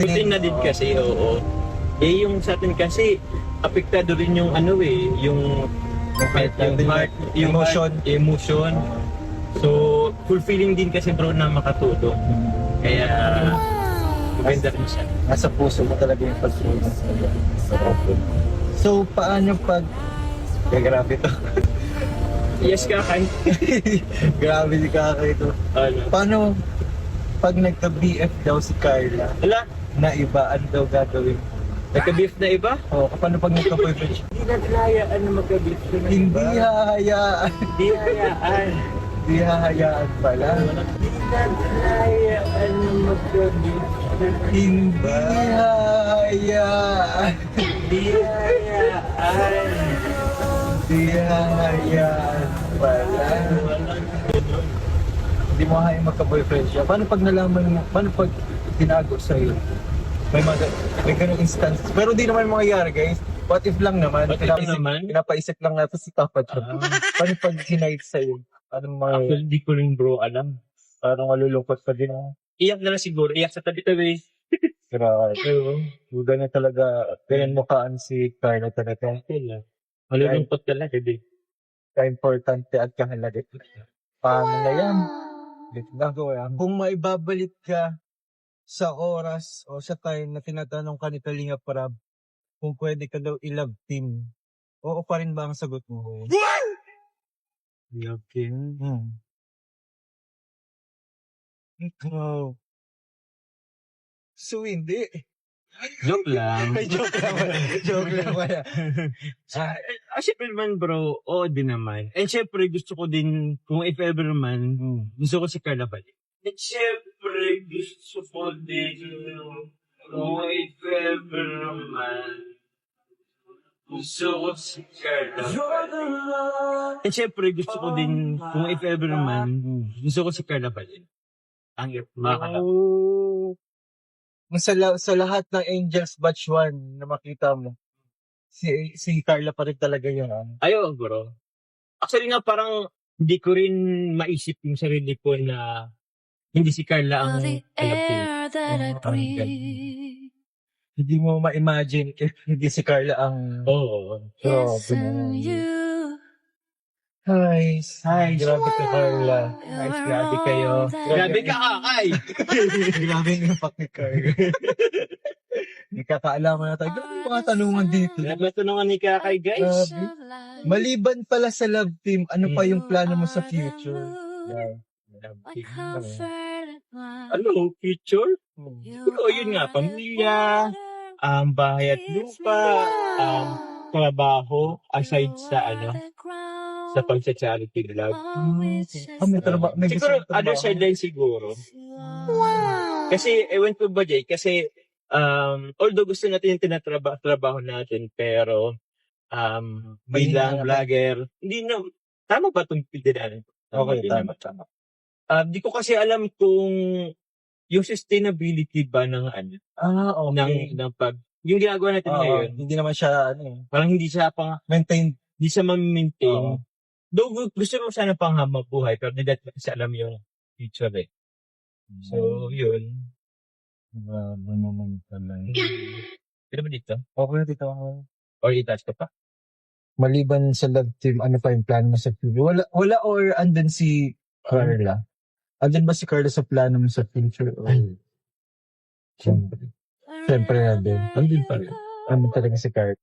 Putin na din kasi, oo. Eh, yung sa atin kasi, apektado rin yung ano eh, yung heart, yung emotion. So, fulfilling din kasi bro na makatulong. Kaya, maganda rin siya. Nasa puso mo talaga yung pagtulong. So, paano pag... grabe to. Yes, Kakay. Grabe si Kakay to. Ano? Paano pag nagka-BF daw si Carla Wala, na iba, ano daw gagawin? nagka-beef na iba? O, paano pag nagka-boyfriend siya? Hindi natin hayaan na magka-beef na iba. Hindi hahayaan. Hindi hayaan. Hindi hahayaan pala. Hindi natin hayaan na magka-beef na Hindi hahayaan. Hindi hayaan. Hindi hahayaan pala. Walang ganun. Hindi mo hahayaan magka-boyfriend siya. Paano pag nalaman mo? Paano pag tinago sa'yo? May ganung instances. Pero di naman mangyayari, guys. What if lang naman? What if naman? Pinapaisip lang natin si Papa John. Paano pag hinahit sa'yo? Anong mga... Actually, di ko rin bro alam. Parang malulungkot pa din ako. Iyak na lang siguro. Iyak sa tabi-tabi. Grabe. Huwag na talaga. Ganyan mukhaan si Carla talaga. Malulungkot talaga din. Ka-importante at kahalaga. Paano na yan? Gagawa. Kung maibabalik ka sa oras o sa time na tinatanong ka ni Kalinga Prab kung pwede ka daw i-love team, oo pa rin ba ang sagot mo? Love team? Ikaw. So, hindi. Joke lang. Ay, joke lang. Joke lang wala. Siyempre naman bro, oo din naman. And syempre gusto ko din, kung if ever man, gusto ko si Carla balik. At syempre gusto ko din, kung if ever man, gusto ko si Carla balik. And syempre gusto ko din, kung if ever man, gusto ko si Carla balik. Ang makakalaw. Oh. Sa lahat ng Angels Batch 1 na makita mo, si Carla pa rin talaga yun. Ayun bro. Actually nga parang hindi ko rin maisip yung sarili ko na hindi si Carla ang Hindi mo ma-imagine if hindi si Carla ang... Oo. Hi. Hi. Grabe ka, Carla. Guys, grabe kayo. Grabe ka, Kakay! Grabe yung impact ni Carla. Nagkakaalaman na tayo. Grabe yung mga tanungan dito. Grabe tanungan ni Kakay, guys. Grabe. Maliban pala sa love team, ano pa yung plano mo sa future? Ano, future? Siguro, yun nga, pamilya, bahay at lupa, trabaho, aside sa sa pag-charity vlog. May trabaho. Siguro, other sideline siguro. Kasi, ewan ko ba, Jay, kasi, although gusto natin yung tinatrabaho natin, pero, bilang vlogger, hindi na, tama ba itong pindihan? Okay, tama. Di ko kasi alam kung yung sustainability ba ng okay. ng pag, yung ginagawa natin ngayon, Hindi naman siya, parang hindi siya maintain. hindi siya ma-maintain. Though gusto mo sana pang mabuhay, pero hindi natin kasi alam yung future eh. So, yun. Ano naman pala. Pwede ba dito? Okay na dito ako. Or i-touch ka pa? Maliban sa love team, ano pa yung plano mo sa future? Wala or andun si Carla? Andun ba si Carla sa plano mo sa future? Siyempre. Siyempre na din. Andun pa rin. Andun talaga si Carla.